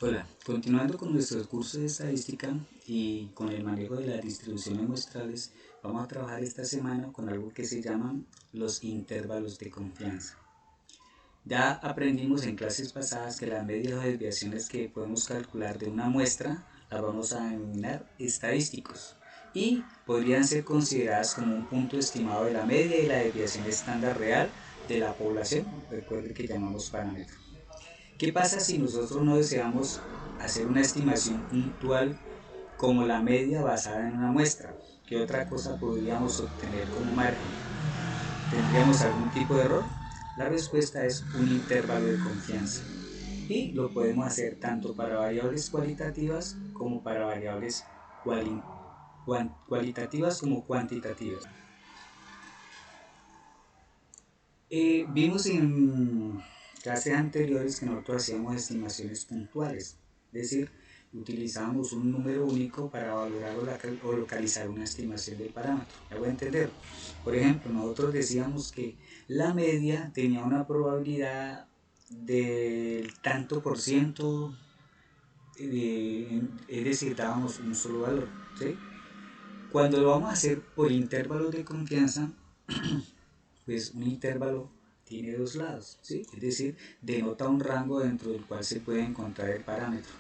Hola, continuando con nuestro curso de estadística y con el manejo de las distribuciones muestrales, vamos a trabajar esta semana con algo que se llaman los intervalos de confianza. Ya aprendimos en clases pasadas que las medias o desviaciones que podemos calcular de una muestra las vamos a denominar estadísticos y podrían ser consideradas como un punto estimado de la media y la desviación estándar real de la población. Recuerden que llamamos parámetro. ¿Qué pasa si nosotros no deseamos hacer una estimación puntual como la media basada en una muestra? ¿Qué otra cosa podríamos obtener como margen? ¿Tendríamos algún tipo de error? La respuesta es un intervalo de confianza y lo podemos hacer tanto para variables cualitativas como para variables cualitativas como cuantitativas. Vimos en clases anteriores que nosotros hacíamos estimaciones puntuales, es decir, utilizábamos un número único para valorar o localizar una estimación del parámetro. ¿Ya voy a entender? Por ejemplo, nosotros decíamos que la media tenía una probabilidad del tanto por ciento, es decir, dábamos un solo valor, ¿sí? Cuando lo vamos a hacer por intervalos de confianza, pues un intervalo tiene dos lados, ¿sí? Es decir, denota un rango dentro del cual se puede encontrar el parámetro.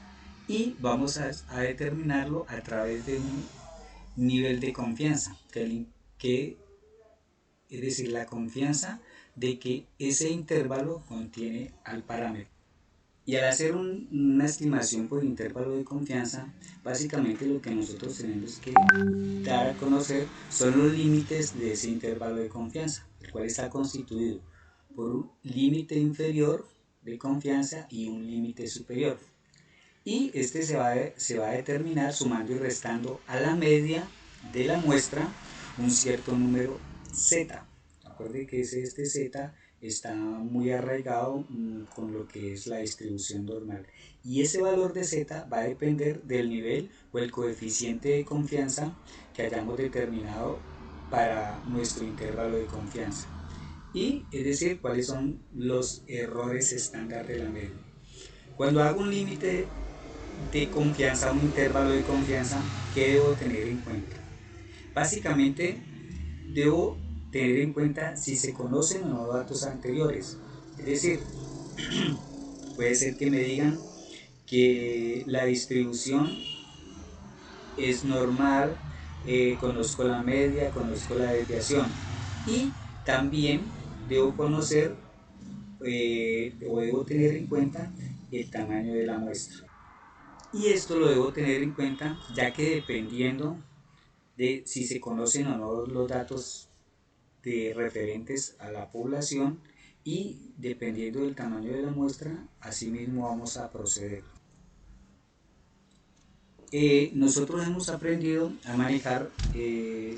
Y vamos a determinarlo a través de un nivel de confianza, que es decir, la confianza de que ese intervalo contiene al parámetro. Y al hacer una estimación por intervalo de confianza, básicamente lo que nosotros tenemos que dar a conocer son los límites de ese intervalo de confianza, el cual está constituido por un límite inferior de confianza y un límite superior. Y este se va a determinar sumando y restando a la media de la muestra un cierto número z. Recuerde que este z está muy arraigado con lo que es la distribución normal. Y ese valor de z va a depender del nivel o el coeficiente de confianza que hayamos determinado para nuestro intervalo de confianza. Y es decir, cuáles son los errores estándar de la media. Cuando hago un límite de confianza, un intervalo de confianza, ¿qué debo tener en cuenta? Básicamente, debo tener en cuenta si se conocen o no datos anteriores. Es decir, puede ser que me digan que la distribución es normal, conozco la media, conozco la desviación. Y también debo conocer o debo tener en cuenta el tamaño de la muestra. Y esto lo debo tener en cuenta ya que dependiendo de si se conocen o no los datos referentes a la población y dependiendo del tamaño de la muestra, asimismo vamos a proceder. Nosotros hemos aprendido a manejar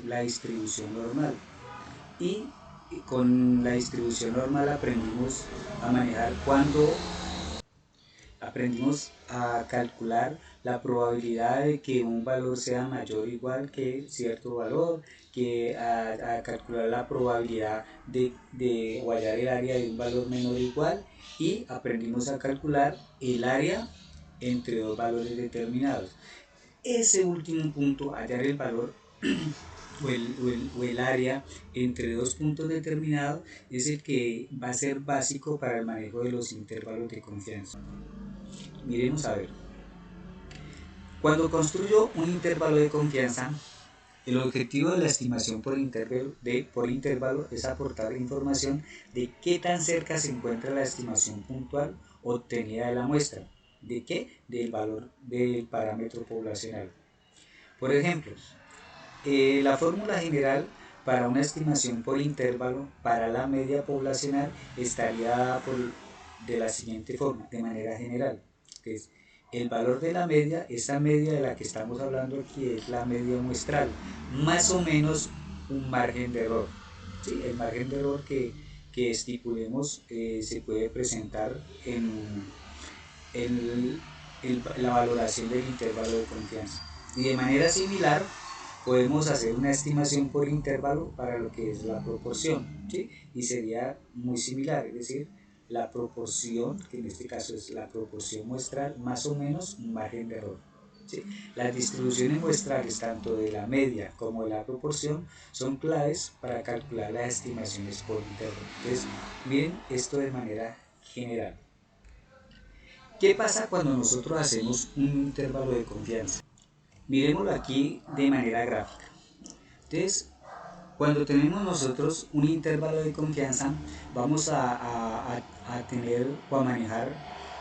la distribución normal y con la distribución normal aprendimos a calcular la probabilidad de que un valor sea mayor o igual que cierto valor, a calcular la probabilidad de hallar el área de un valor menor o igual, y aprendimos a calcular el área entre dos valores determinados. Ese último punto, hallar el valor o el área entre dos puntos determinados, es el que va a ser básico para el manejo de los intervalos de confianza. Miremos a ver. Cuando construyo un intervalo de confianza, el objetivo de la estimación por intervalo es aportar información de qué tan cerca se encuentra la estimación puntual obtenida de la muestra. ¿De qué? Del valor del parámetro poblacional. Por ejemplo, la fórmula general para una estimación por intervalo para la media poblacional estaría dada de la siguiente forma, de manera general, que es el valor de la media, esa media de la que estamos hablando aquí es la media muestral, más o menos un margen de error. ¿Sí? El margen de error que estipulemos se puede presentar en la valoración del intervalo de confianza. Y de manera similar, podemos hacer una estimación por intervalo para lo que es la proporción, ¿sí? Y sería muy similar, es decir, la proporción, que en este caso es la proporción muestral, más o menos un margen de error. ¿Sí? Las distribuciones muestrales, tanto de la media como de la proporción, son claves para calcular las estimaciones por intervalo. Entonces, miren esto de manera general. ¿Qué pasa cuando nosotros hacemos un intervalo de confianza? Miremoslo aquí de manera gráfica. Entonces, cuando tenemos nosotros un intervalo de confianza, vamos a tener o a manejar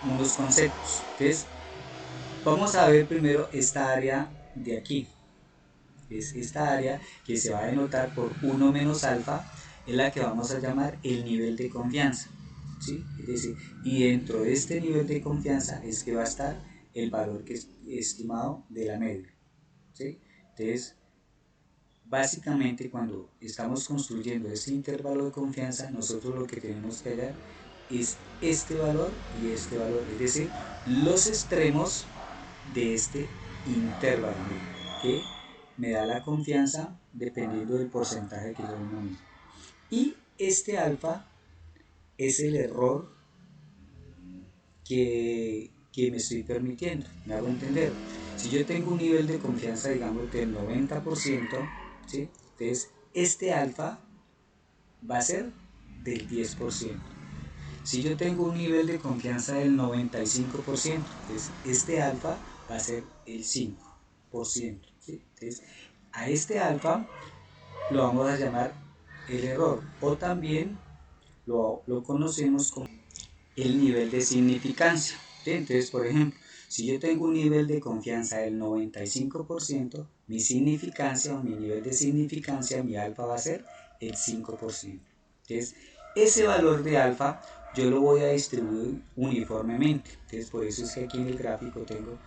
unos conceptos. Entonces, vamos a ver primero esta área de aquí. Es esta área que se va a denotar por 1 menos alfa, es la que vamos a llamar el nivel de confianza. ¿Sí? Es decir, y dentro de este nivel de confianza es que va a estar el valor que es estimado de la media. ¿Sí? Entonces, básicamente cuando estamos construyendo este intervalo de confianza, nosotros lo que tenemos que hallar es este valor y este valor, es decir, los extremos de este intervalo que me da la confianza dependiendo del porcentaje que yo denomino. Y este alfa es el error que me estoy permitiendo. Me hago entender. Si yo tengo un nivel de confianza, digamos, del 90%, ¿sí? Entonces este alfa va a ser del 10%. Si yo tengo un nivel de confianza del 95%, entonces este alfa va a ser el 5%. ¿Sí? Entonces, a este alfa lo vamos a llamar el error, o también lo conocemos como el nivel de significancia. ¿Sí? Entonces, por ejemplo, si yo tengo un nivel de confianza del 95%, mi significancia o mi nivel de significancia, mi alfa va a ser el 5%. Entonces, ese valor de alfa yo lo voy a distribuir uniformemente. Entonces, por eso es que aquí en el gráfico tengo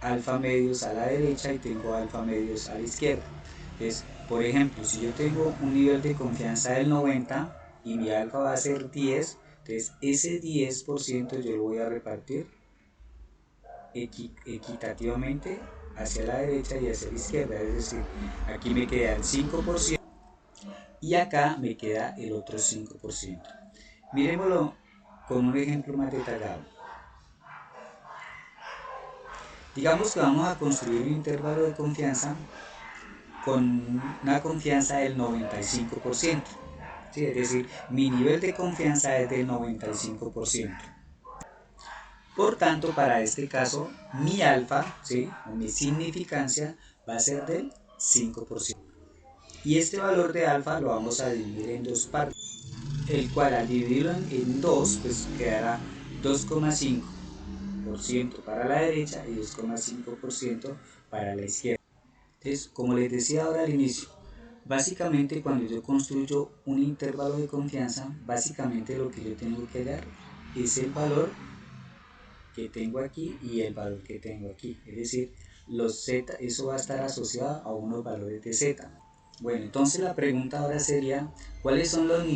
alfa medios a la derecha y tengo alfa medios a la izquierda. Entonces, por ejemplo, si yo tengo un nivel de confianza del 90 y mi alfa va a ser 10, entonces ese 10% yo lo voy a repartir equitativamente hacia la derecha y hacia la izquierda. Es decir, aquí me queda el 5% y acá me queda el otro 5%. Miremoslo con un ejemplo más detallado. Digamos que vamos a construir un intervalo de confianza con una confianza del 95%. ¿Sí? Es decir, mi nivel de confianza es del 95%. Por tanto, para este caso, mi alfa, ¿sí? O mi significancia, va a ser del 5%. Y este valor de alfa lo vamos a dividir en dos partes, el cual al dividirlo en dos, pues quedará 2,5% para la derecha y 2,5% para la izquierda. Entonces, como les decía ahora al inicio, básicamente cuando yo construyo un intervalo de confianza, básicamente lo que yo tengo que dar es el valor que tengo aquí y el valor que tengo aquí. Es decir, los z, eso va a estar asociado a unos valores de z. Bueno, entonces la pregunta ahora sería, ¿cuáles son los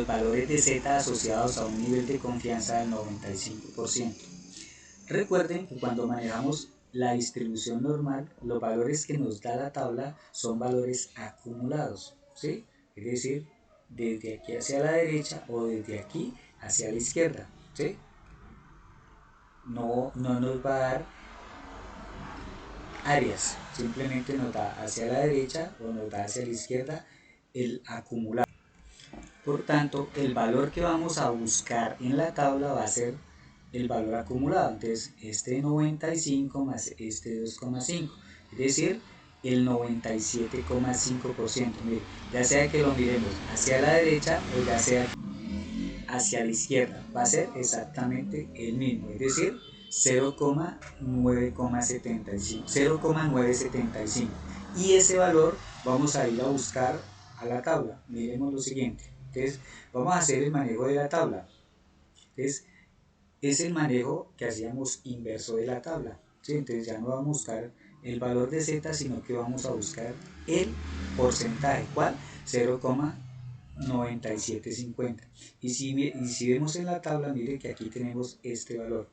valores de z asociados a un nivel de confianza del 95%? Recuerden que cuando manejamos la distribución normal, los valores que nos da la tabla son valores acumulados, ¿sí? Es decir, desde aquí hacia la derecha o desde aquí hacia la izquierda, ¿sí? No nos va a dar áreas, simplemente nos da hacia la derecha o nos da hacia la izquierda el acumulado. Por tanto, el valor que vamos a buscar en la tabla va a ser el valor acumulado. Entonces, este 95 más este 2,5, es decir, el 97,5%. Mire, ya sea que lo miremos hacia la derecha o ya sea hacia la izquierda, va a ser exactamente el mismo, es decir, 0,975. Y ese valor vamos a ir a buscar a la tabla. Miremos lo siguiente. Entonces, vamos a hacer el manejo de la tabla. Entonces, es el manejo que hacíamos inverso de la tabla. ¿Sí? Entonces, ya no vamos a buscar el valor de z, sino que vamos a buscar el porcentaje. ¿Cuál? 0,9750. Y si vemos en la tabla, mire que aquí tenemos este valor.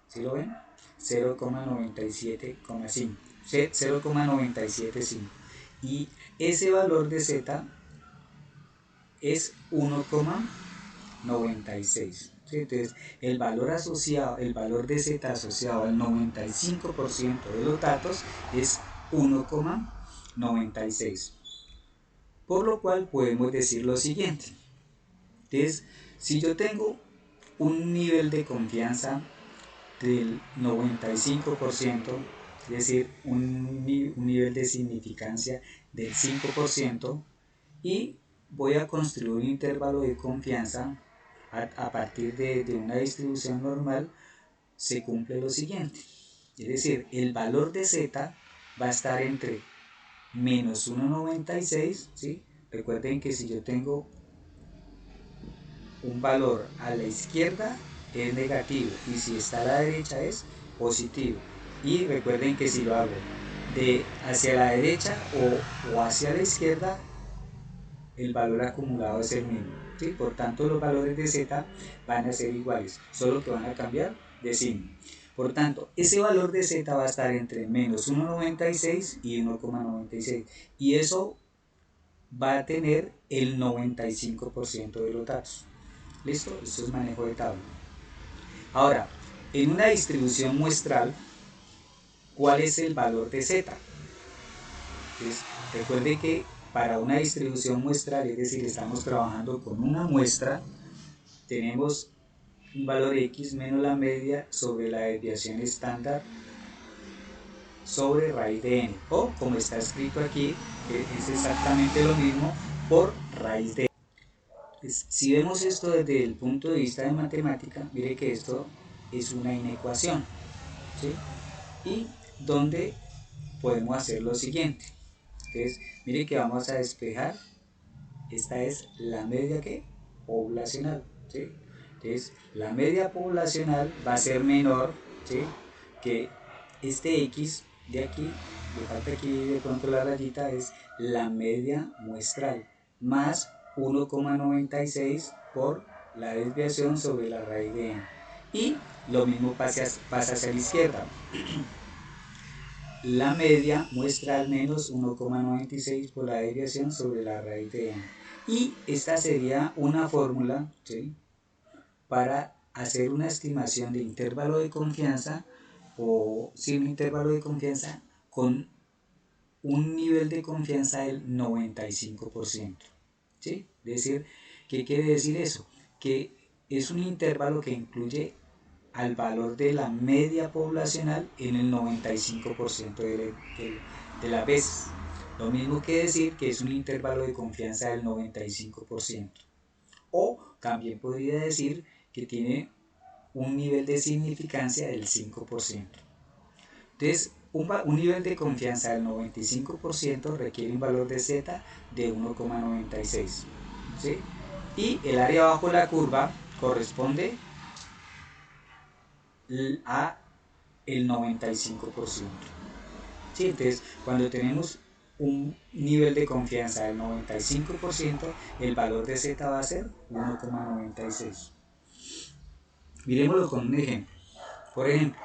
¿Sí lo ven? 0,975. 0,975. Y ese valor de z es 1,97. 96. ¿Sí? Entonces, el valor de Z asociado al 95% de los datos es 1,96. Por lo cual podemos decir lo siguiente. Entonces, si yo tengo un nivel de confianza del 95%, es decir, un nivel de significancia del 5%, y voy a construir un intervalo de confianza a partir de una distribución normal, se cumple lo siguiente. Es decir, el valor de Z va a estar entre menos 1,96, ¿sí? Recuerden que si yo tengo un valor a la izquierda es negativo y si está a la derecha es positivo. Y recuerden que si lo hago de hacia la derecha o hacia la izquierda, el valor acumulado es el mismo, ¿sí? Por tanto, los valores de Z van a ser iguales, solo que van a cambiar de signo. Por tanto, ese valor de Z va a estar entre menos 1,96 y 1,96. Y eso va a tener el 95% de los datos. ¿Listo? Esto es manejo de tabla. Ahora, en una distribución muestral, ¿cuál es el valor de Z? Entonces, recuerde que para una distribución muestral, es decir, estamos trabajando con una muestra, tenemos un valor X menos la media sobre la desviación estándar sobre raíz de n, o como está escrito aquí, es exactamente lo mismo por raíz de n. Pues, si vemos esto desde el punto de vista de matemática, mire que esto es una inecuación, ¿sí? Y donde podemos hacer lo siguiente. Entonces, mire que vamos a despejar. Esta es la media que poblacional, ¿sí? Entonces, la media poblacional va a ser menor, ¿sí? Que este X de aquí, le falta aquí de pronto la rayita, es la media muestral, más 1,96 por la desviación sobre la raíz de n. Y lo mismo pasa hacia la izquierda. La media muestral menos 1,96 por la desviación sobre la raíz de n. Y esta sería una fórmula, ¿sí?, para hacer una estimación de intervalo de confianza o sin intervalo de confianza con un nivel de confianza del 95%. ¿Sí? Es decir, ¿qué quiere decir eso? Que es un intervalo que incluye al valor de la media poblacional en el 95% de las veces. Lo mismo que decir que es un intervalo de confianza del 95%. O también podría decir que tiene un nivel de significancia del 5%. Entonces, un nivel de confianza del 95% requiere un valor de Z de 1,96. ¿Sí? Y el área bajo la curva corresponde a el 95%. ¿Sí? Entonces, cuando tenemos un nivel de confianza del 95%, el valor de Z va a ser 1,96. Miremoslo con un ejemplo. Por ejemplo,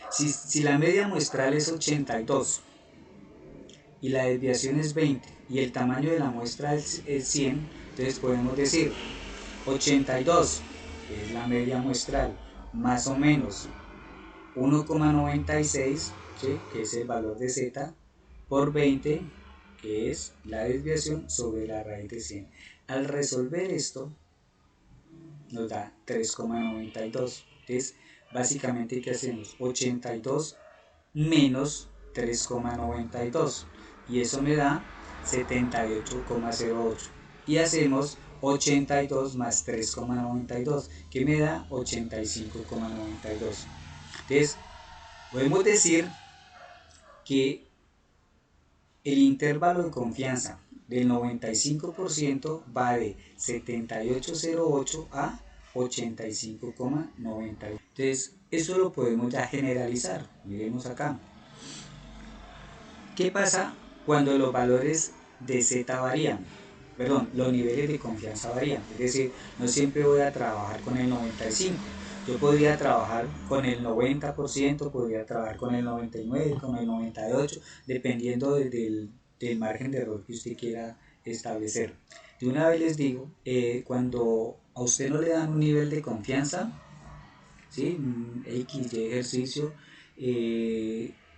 si la media muestral es 82 y la desviación es 20 y el tamaño de la muestra es 100, entonces podemos decir 82, que es la media muestral, más o menos 1,96, ¿sí?, que es el valor de Z, por 20, que es la desviación sobre la raíz de 100. Al resolver esto, nos da 3,92. Entonces, básicamente, ¿qué hacemos? 82 menos 3,92. Y eso me da 78,08. Y hacemos 82 más 3,92, que me da 85,92. Entonces, podemos decir que el intervalo de confianza del 95% va de 78,08 a 85,92. Entonces, eso lo podemos ya generalizar. Miremos acá. ¿Qué pasa cuando los valores de Z varían? Perdón, los niveles de confianza varían. Es decir, no siempre voy a trabajar con el 95%. Yo podría trabajar con el 90%, podría trabajar con el 99%, con el 98%, dependiendo del margen de error que usted quiera establecer. de una vez les digo, cuando a usted no le dan un nivel de confianza, ¿sí? X de ejercicio,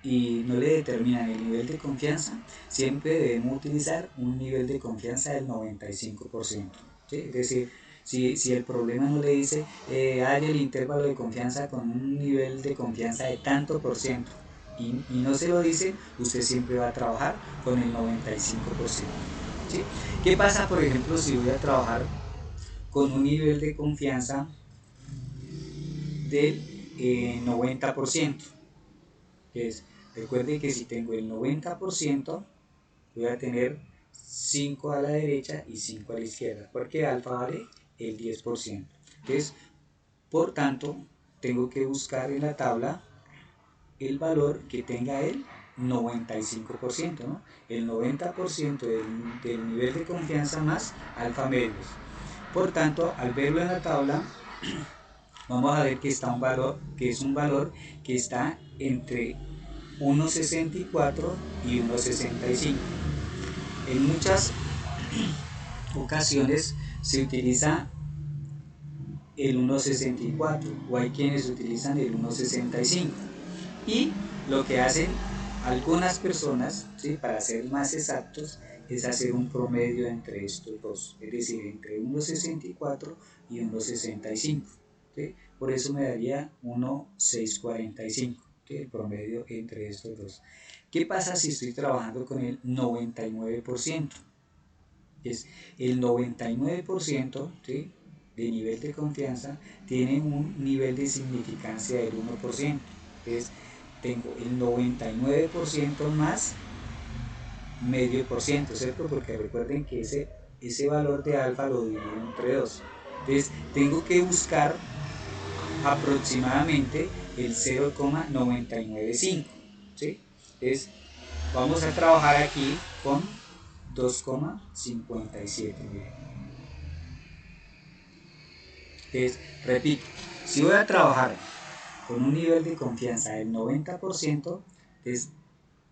y no le determinan el nivel de confianza, siempre debemos utilizar un nivel de confianza del 95%. ¿Sí? Es decir, si el problema no le dice, hay el intervalo de confianza con un nivel de confianza de tanto por ciento, y no se lo dice, usted siempre va a trabajar con el 95%. ¿Sí? ¿Qué pasa, por ejemplo, si voy a trabajar con un nivel de confianza del 90%? Es, recuerde que si tengo el 90%, voy a tener 5 a la derecha y 5 a la izquierda, porque alfa vale el 10%. Entonces, por tanto, tengo que buscar en la tabla el valor que tenga el 95%, ¿no? El 90% del nivel de confianza más alfa medios. Por tanto, al verlo en la tabla, vamos a ver que está un valor, que es un valor que está entre 1,64 y 1,65. En muchas ocasiones se utiliza el 1,64 o hay quienes utilizan el 1,65, y lo que hacen algunas personas, ¿sí?, para ser más exactos, es hacer un promedio entre estos dos, es decir, entre 1,64 y 1,65. ¿Sí? Por eso me daría 1,645, ¿sí?, el promedio entre estos dos. ¿Qué pasa si estoy trabajando con el 99%? Es el 99%, ¿sí?, de nivel de confianza tiene un nivel de significancia del 1%. Entonces, tengo el 99% más medio por ciento, ¿cierto? Porque recuerden que ese valor de alfa lo divido entre 2. Entonces, tengo que buscar aproximadamente el 0,995. ¿Sí? Entonces, vamos a trabajar aquí con 2,57. Entonces, repito, si voy a trabajar con un nivel de confianza del 90%, entonces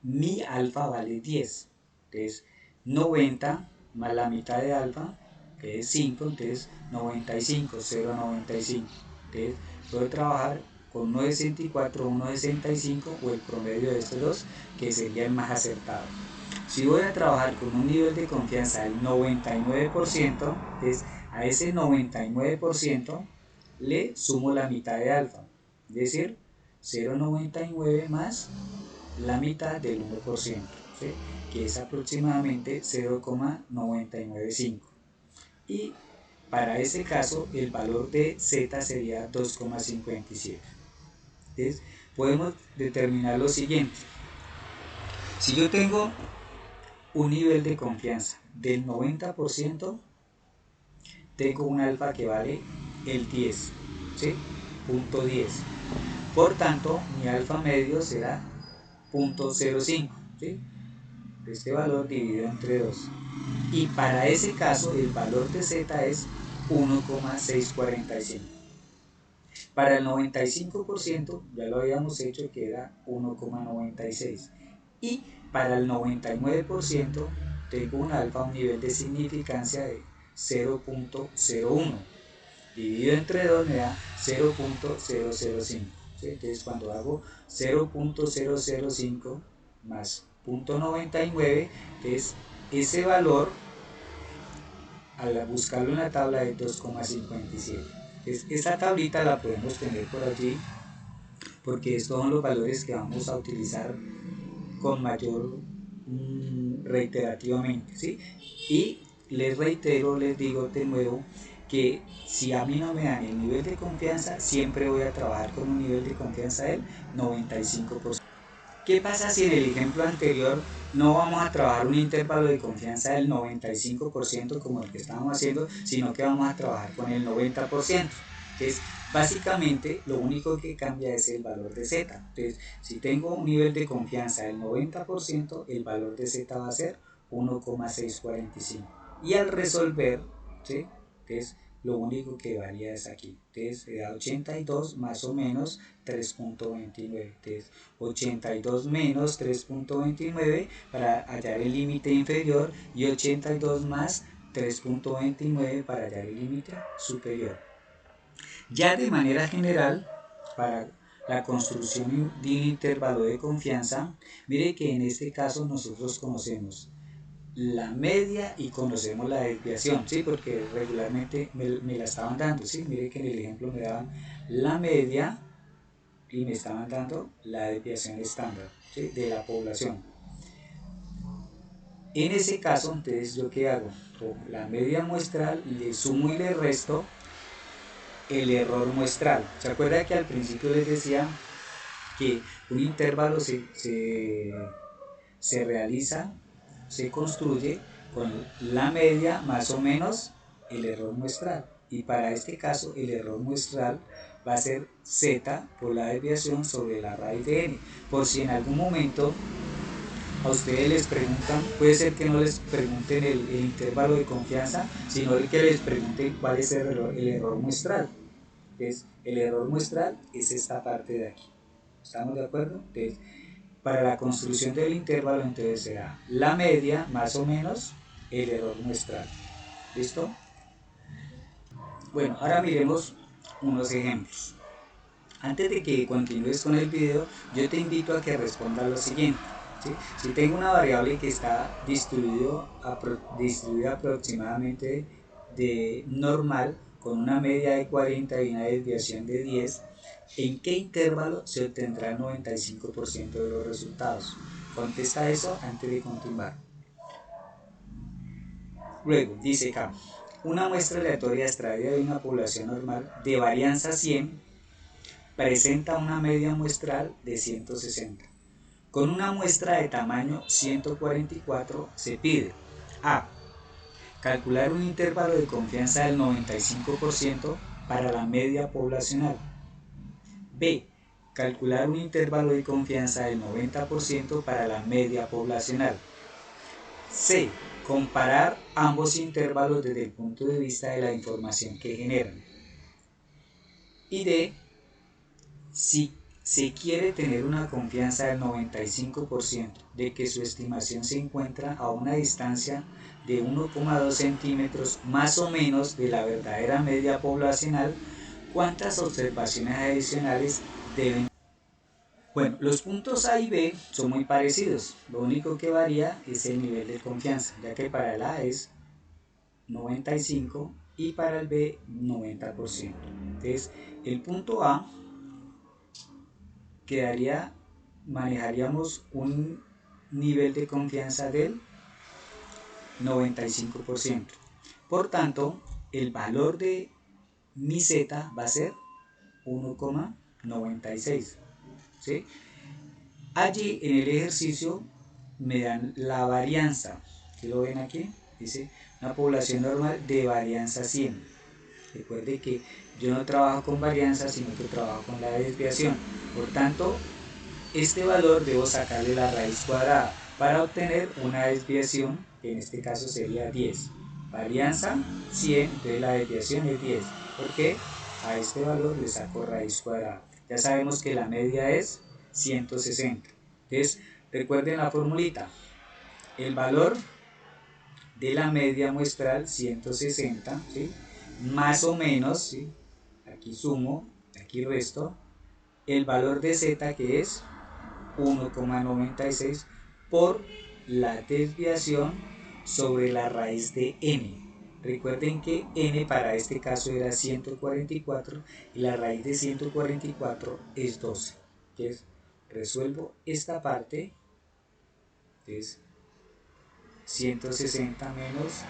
mi alfa vale 10. Entonces, 90 más la mitad de alfa, que es 5, entonces 95, 0,95. Entonces, puedo trabajar con 1,64, 1,65 o el promedio de estos dos, que sería el más acertado. Si voy a trabajar con un nivel de confianza del 99%, entonces a ese 99% le sumo la mitad de alfa, es decir, 0,99 más la mitad del 1%, ¿sí?, que es aproximadamente 0,995. Y para ese caso el valor de z sería 2,57. Entonces podemos determinar lo siguiente: si yo tengo un nivel de confianza del 90%, tengo un alfa que vale el 10, ¿sí?, punto 10. Por tanto, mi alfa medio será 0,05, ¿sí?, este valor dividido entre 2. Y para ese caso, el valor de z es 1,645. Para el 95% ya lo habíamos hecho, que era 1,96. Y para el 99% tengo un alfa, un nivel de significancia de 0,01. Dividido entre 2 me da 0,005. ¿Sí? Entonces, cuando hago 0,005 más 0,99, entonces ese valor, al buscarlo en la tabla, es 2,57. Entonces, esta tablita la podemos tener por allí, porque estos son los valores que vamos a utilizar con mayor reiterativamente, ¿sí? Y les reitero, les digo de nuevo, que si a mí no me dan el nivel de confianza, siempre voy a trabajar con un nivel de confianza del 95%. ¿Qué pasa si en el ejemplo anterior no vamos a trabajar un intervalo de confianza del 95% como el que estábamos haciendo, sino que vamos a trabajar con el 90%? Entonces, básicamente lo único que cambia es el valor de z. Entonces, si tengo un nivel de confianza del 90%, el valor de z va a ser 1,645. Y al resolver, ¿sí?, entonces lo único que varía es aquí. Entonces se da 82 más o menos 3,29. Entonces 82 menos 3,29 para hallar el límite inferior, y 82 más 3.29 para hallar el límite superior. Ya de manera general, para la construcción de un intervalo de confianza, mire que en este caso nosotros conocemos la media y conocemos la desviación, ¿sí? Porque regularmente me la estaban dando, ¿sí? Mire que en el ejemplo me daban la media y me estaban dando la desviación estándar, ¿sí? De la población. En ese caso, entonces, ¿yo qué hago? Con la media muestral le sumo y le resto el error muestral. ¿Se acuerda que al principio les decía que un intervalo se realiza, se construye con la media más o menos el error muestral? Y para este caso el error muestral va a ser z por la desviación sobre la raíz de n. Por si en algún momento a ustedes les preguntan, puede ser que no les pregunten el intervalo de confianza, sino que les pregunten cuál es el error muestral. Entonces, el error muestral es esta parte de aquí. ¿Estamos de acuerdo? Entonces, para la construcción del intervalo, entonces será la media más o menos el error muestral. ¿Listo? Bueno, ahora miremos unos ejemplos. Antes de que continúes con el video, yo te invito a que respondas lo siguiente. ¿Sí? Si tengo una variable que está distribuida aproximadamente de normal, con una media de 40 y una desviación de 10, ¿en qué intervalo se obtendrá el 95% de los resultados? Contesta eso antes de continuar. Luego, dice acá, una muestra aleatoria extraída de una población normal de varianza 100 presenta una media muestral de 160. Con una muestra de tamaño 144 se pide a. Calcular un intervalo de confianza del 95% para la media poblacional. B. Calcular un intervalo de confianza del 90% para la media poblacional. C. Comparar ambos intervalos desde el punto de vista de la información que generan. Y D. Si se quiere tener una confianza del 95% de que su estimación se encuentra a una distancia de 1,2 centímetros más o menos de la verdadera media poblacional, ¿cuántas observaciones adicionales deben? Bueno, los puntos A y B son muy parecidos, lo único que varía es el nivel de confianza, ya que para el A es 95 y para el B 90%. Entonces, el punto A manejaríamos un nivel de confianza del 95%. Por tanto, el valor de mi z va a ser 1,96. ¿Sí? Allí en el ejercicio me dan la varianza. ¿Sí lo ven aquí? Dice una población normal de varianza 100. Recuerde que yo no trabajo con varianza, sino que trabajo con la desviación. Por tanto, este valor debo sacarle la raíz cuadrada para obtener una desviación, que en este caso sería 10. Varianza 100, entonces la desviación es 10. Porque a este valor le saco raíz cuadrada. Ya sabemos que la media es 160. Entonces, recuerden la formulita. El valor de la media muestral 160, ¿sí? Más o menos, ¿sí? Aquí sumo, aquí resto, el valor de z, que es 1,96 por la desviación sobre la raíz de n. Recuerden que n para este caso era 144 y la raíz de 144 es 12. Entonces, resuelvo esta parte. Entonces, 160 menos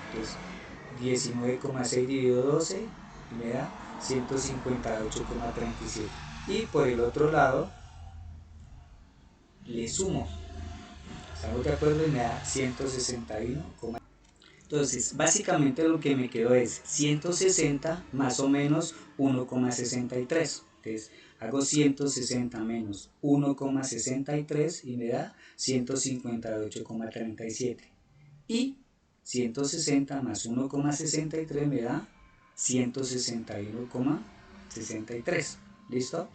19,6 dividido 12 y me da 158,37. Y por el otro lado le sumo. ¿Estamos de acuerdo? Y me da 161. Entonces, básicamente lo que me quedó es 160 más o menos 1,63. Entonces, hago 160 menos 1,63 y me da 158,37. Y 160 más 1,63 me da 161,63. ¿Listo?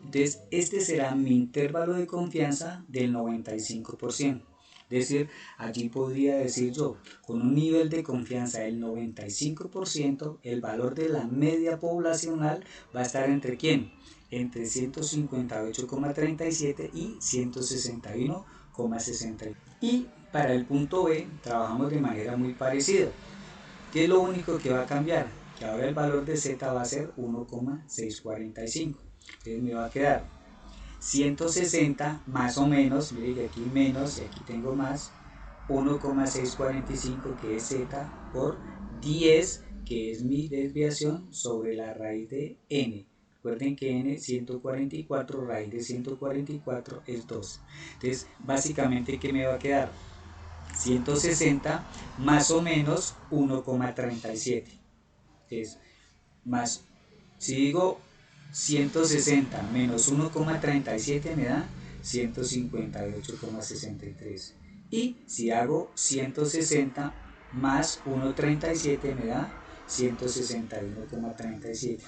Entonces, este será mi intervalo de confianza del 95%. Es decir, allí podría decir yo, con un nivel de confianza del 95%, el valor de la media poblacional va a estar entre ¿quién? Entre 158,37 y 161,63. Y para el punto B trabajamos de manera muy parecida. ¿Qué es lo único que va a cambiar? Que ahora el valor de Z va a ser 1,645. Entonces me va a quedar 160 más o menos, mire que aquí menos y aquí tengo más, 1,645 que es Z por 10 que es mi desviación sobre la raíz de n. Recuerden que n 144, raíz de 144 es 2. Entonces básicamente ¿qué me va a quedar? 160 más o menos 1,37. Es más, si digo 160 menos 1,37 me da 158,63. Y si hago 160 más 1,37 me da 161,37.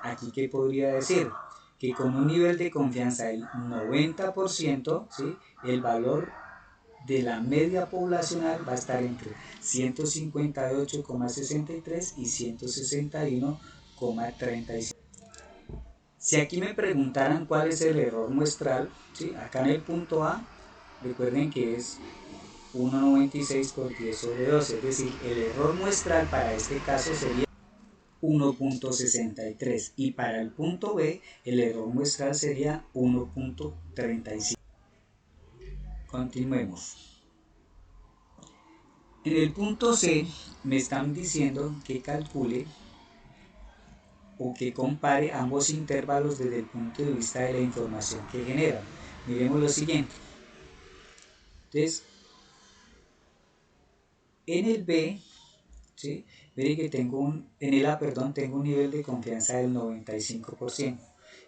Aquí, ¿qué podría decir? Que con un nivel de confianza del 90%, ¿sí?, el valor de la media poblacional va a estar entre 158,63 y 161,37. Si aquí me preguntaran cuál es el error muestral, ¿sí?, acá en el punto A, recuerden que es 1,96 por 10 sobre 12, es decir, el error muestral para este caso sería 1,63 y para el punto B el error muestral sería 1,35. Continuemos. En el punto C me están diciendo que calcule o que compare ambos intervalos desde el punto de vista de la información que generan. Miremos lo siguiente. Entonces, en el B, ¿sí?, veré que en el A, tengo un nivel de confianza del 95%.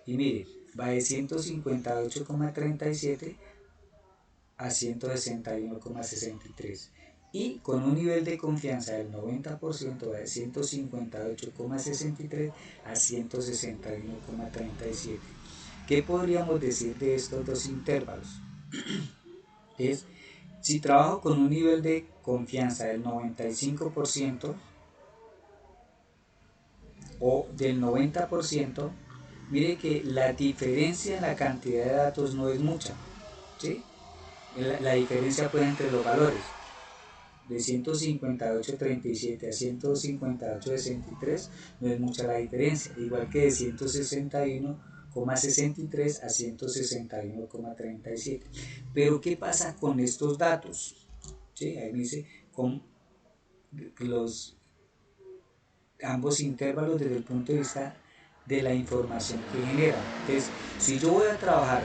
Y mire, va de 158,37 a 161,63. Y con un nivel de confianza del 90% de 158,63 a 161,37. ¿Qué podríamos decir de estos dos intervalos? Es, si trabajo con un nivel de confianza del 95% o del 90%, mire que la diferencia en la cantidad de datos no es mucha, ¿sí? La diferencia pues entre los valores de 158,37 a 158,63 no es mucha la diferencia, igual que de 161,63 a 161,37. Pero ¿qué pasa con estos datos? ¿Sí? Ahí me dice con los ambos intervalos desde el punto de vista de la información que generan. Entonces, si yo voy a trabajar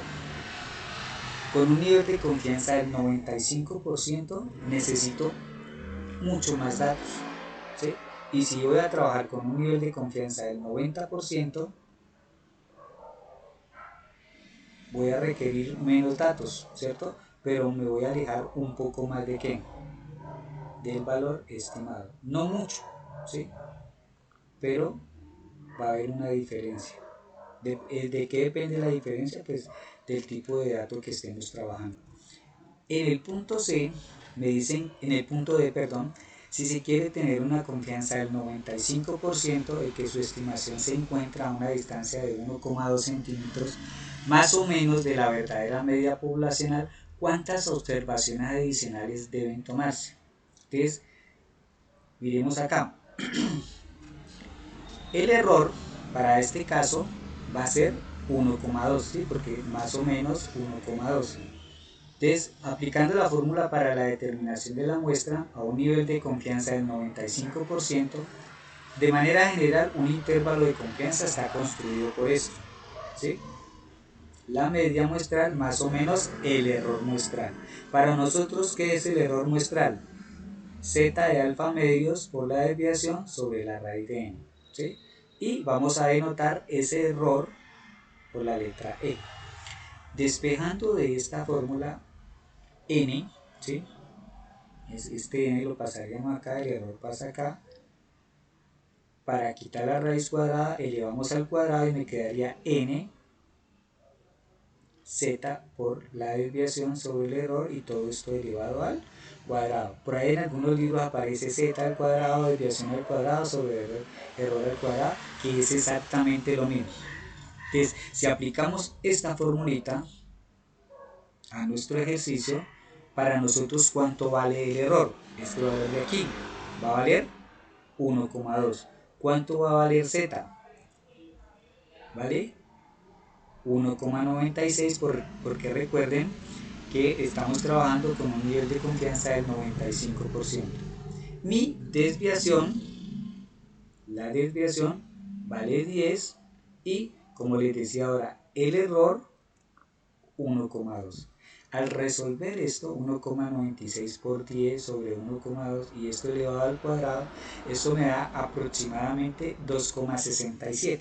con un nivel de confianza del 95%, necesito mucho más datos, ¿sí? Y si voy a trabajar con un nivel de confianza del 90%, voy a requerir menos datos, ¿cierto? Pero me voy a alejar un poco más de ¿qué? Del valor estimado. No mucho, ¿sí? Pero va a haber una diferencia. ¿De qué depende la diferencia? Pues del tipo de dato que estemos trabajando. En el punto C, me dicen, en el punto D, perdón, si se quiere tener una confianza del 95% de que su estimación se encuentra a una distancia de 1,2 centímetros, más o menos de la verdadera media poblacional, ¿cuántas observaciones adicionales deben tomarse? Entonces, miremos acá. El error para este caso va a ser 1,2, ¿sí? Porque más o menos 1,2. Entonces, aplicando la fórmula para la determinación de la muestra a un nivel de confianza del 95%, de manera general un intervalo de confianza está construido por esto, ¿sí? La media muestral más o menos el error muestral. Para nosotros, ¿qué es el error muestral? Z de alfa medios por la desviación sobre la raíz de n, ¿sí? Y vamos a denotar ese error por la letra E. Despejando de esta fórmula n, ¿sí?, este n lo pasaríamos acá, el error pasa acá. Para quitar la raíz cuadrada elevamos al cuadrado y me quedaría n z por la desviación sobre el error y todo esto elevado al cuadrado. Por ahí en algunos libros aparece z al cuadrado, desviación al cuadrado sobre error al cuadrado, que es exactamente lo mismo. Entonces, si aplicamos esta formulita a nuestro ejercicio, para nosotros ¿cuánto vale el error? Este valor de aquí va a valer 1,2. ¿Cuánto va a valer z? ¿Vale? 1,96 porque recuerden que estamos trabajando con un nivel de confianza del 95%. Mi desviación, la desviación vale 10 y como les decía ahora, el error 1,2. Al resolver esto, 1,96 por 10 sobre 1,2 y esto elevado al cuadrado, esto me da aproximadamente 2,67.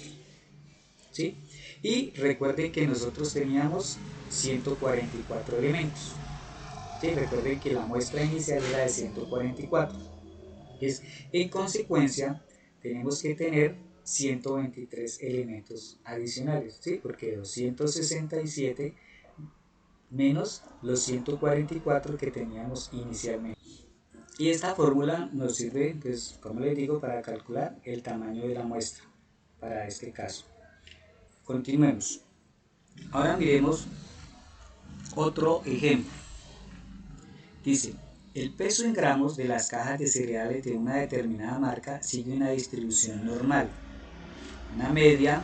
¿Sí? Y recuerden que nosotros teníamos 144 elementos. ¿Sí? Recuerden que la muestra inicial era de 144. En consecuencia, tenemos que tener 123 elementos adicionales, ¿sí? Porque 267 menos los 144 que teníamos inicialmente. Y esta fórmula nos sirve, pues, como les digo, para calcular el tamaño de la muestra para este caso. Continuemos. Ahora miremos otro ejemplo. Dice, el peso en gramos de las cajas de cereales de una determinada marca sigue una distribución normal. Una media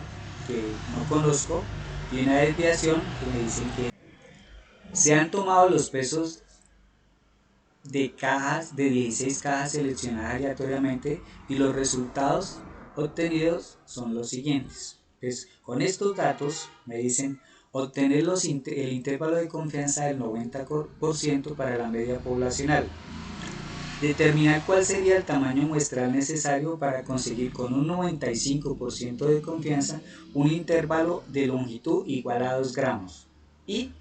que no conozco y una desviación que me dicen que se han tomado los pesos de cajas, de 16 cajas seleccionadas aleatoriamente y los resultados obtenidos son los siguientes. Pues, con estos datos me dicen obtener el intervalo de confianza del 90% para la media poblacional. Determinar cuál sería el tamaño muestral necesario para conseguir con un 95% de confianza un intervalo de longitud igual a 2 gramos. Y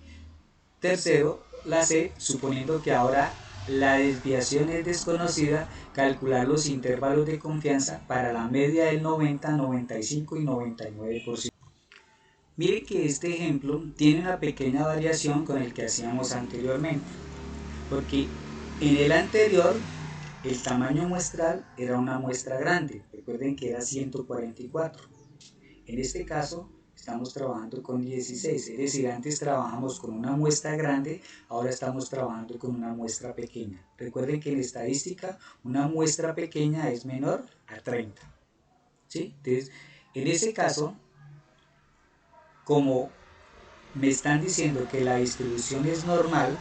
tercero, la C, suponiendo que ahora la desviación es desconocida, calcular los intervalos de confianza para la media del 90, 95 y 99%. Mire que este ejemplo tiene una pequeña variación con el que hacíamos anteriormente, porque en el anterior el tamaño muestral era una muestra grande, recuerden que era 144. En este caso estamos trabajando con 16, es decir, antes trabajamos con una muestra grande, ahora estamos trabajando con una muestra pequeña. Recuerden que en estadística una muestra pequeña es menor a 30. ¿Sí? Entonces, en ese caso, como me están diciendo que la distribución es normal,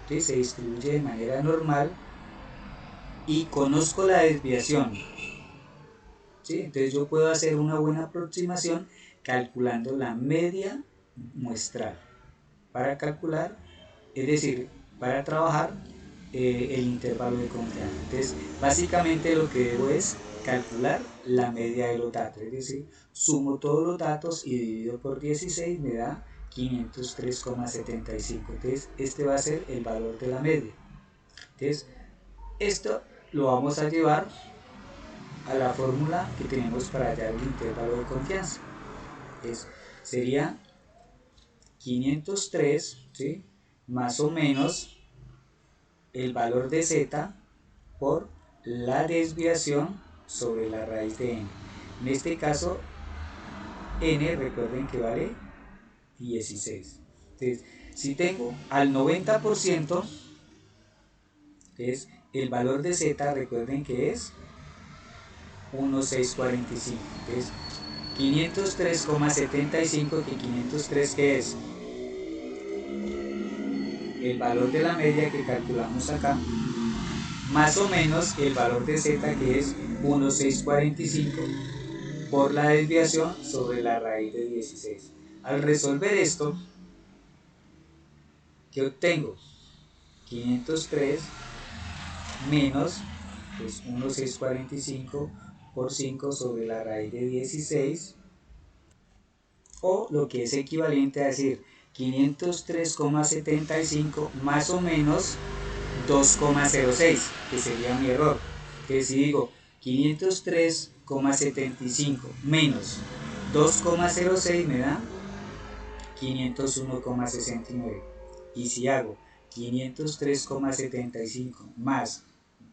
¿sí? Se distribuye de manera normal y conozco la desviación, ¿sí? Entonces yo puedo hacer una buena aproximación calculando la media muestral para calcular, es decir, para trabajar el intervalo de confianza. Entonces, básicamente lo que debo es calcular la media de los datos, es decir, sumo todos los datos y divido por 16 me da 503,75. Entonces, este va a ser el valor de la media. Entonces, esto lo vamos a llevar a la fórmula que tenemos para hallar el intervalo de confianza. Sería 503, ¿sí? Más o menos el valor de z por la desviación sobre la raíz de n. En este caso, n, recuerden que vale 16. Entonces, si tengo al 90%, entonces el valor de z, recuerden que es 1,645. Entonces, 503,75, que 503 que es el valor de la media que calculamos acá, más o menos el valor de z que es 1,645 por la desviación sobre la raíz de 16. Al resolver esto, ¿qué obtengo? 503 menos pues, 1,645 por 5 sobre la raíz de 16, o lo que es equivalente a decir 503,75 más o menos 2,06, que sería mi error. Que si digo 503,75 menos 2,06 me da 501,69. Y si hago 503,75 más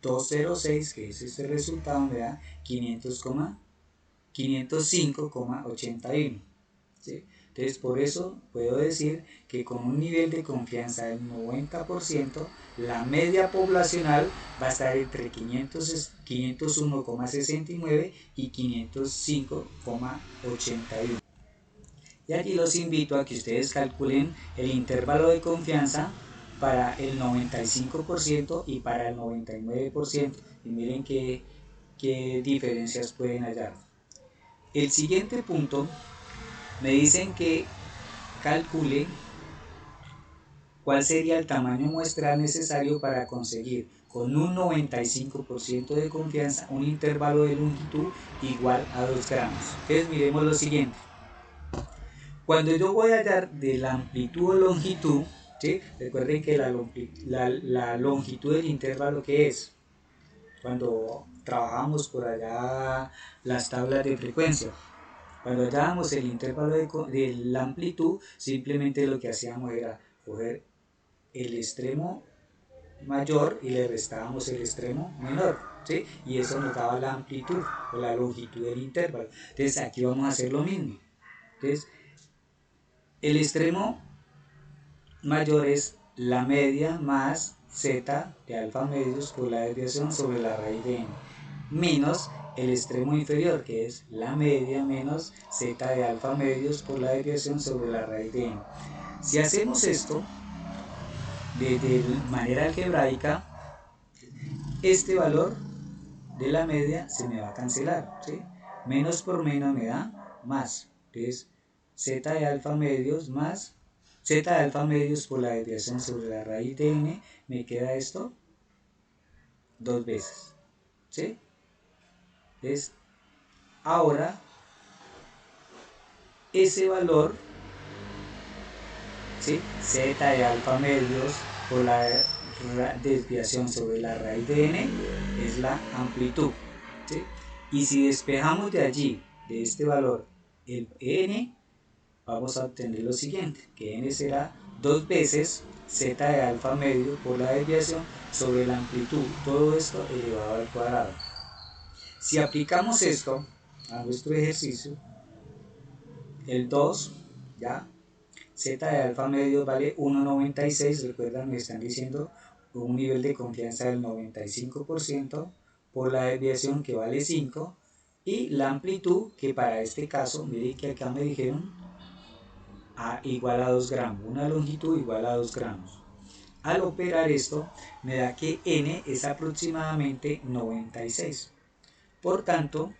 206, que es este resultado, me da 505,81. ¿Sí? Entonces, por eso puedo decir que con un nivel de confianza del 90%, la media poblacional va a estar entre 501,69 y 505,81. Y aquí los invito a que ustedes calculen el intervalo de confianza para el 95% y para el 99%. Y miren qué diferencias pueden hallar. El siguiente punto me dicen que calcule cuál sería el tamaño muestral necesario para conseguir con un 95% de confianza un intervalo de longitud igual a 2 gramos. Entonces miremos lo siguiente. Cuando yo voy a hallar de la amplitud o longitud, ¿sí? Recuerden que la longitud del intervalo, ¿qué es? Cuando trabajamos por allá las tablas de frecuencia, cuando hallábamos el intervalo de la amplitud, simplemente lo que hacíamos era coger el extremo mayor y le restábamos el extremo menor, ¿sí? Y eso nos daba la amplitud o la longitud del intervalo. Entonces aquí vamos a hacer lo mismo. Entonces, el extremo mayor es la media más z de alfa medios por la desviación sobre la raíz de n, menos el extremo inferior, que es la media menos z de alfa medios por la desviación sobre la raíz de n. Si hacemos esto de manera algebraica, este valor de la media se me va a cancelar, ¿sí? Menos por menos me da más. Entonces, z de alfa medios más z de alfa medios por la desviación sobre la raíz de n, me queda esto dos veces, ¿sí? Entonces, ahora ese valor, ¿sí? Z de alfa medios por la desviación sobre la raíz de n es la amplitud, ¿sí? Y si despejamos de allí, de este valor, el n, vamos a obtener lo siguiente, que n será dos veces z de alfa medio por la desviación sobre la amplitud, todo esto elevado al cuadrado. Si aplicamos esto a nuestro ejercicio, el 2, ya, z de alfa medio vale 1,96, recuerdan, me están diciendo un nivel de confianza del 95% por la desviación que vale 5, y la amplitud, que para este caso, miren que acá me dijeron igual a 2 gramos, una longitud igual a 2 gramos. Al operar esto, me da que n es aproximadamente 96. Por tanto,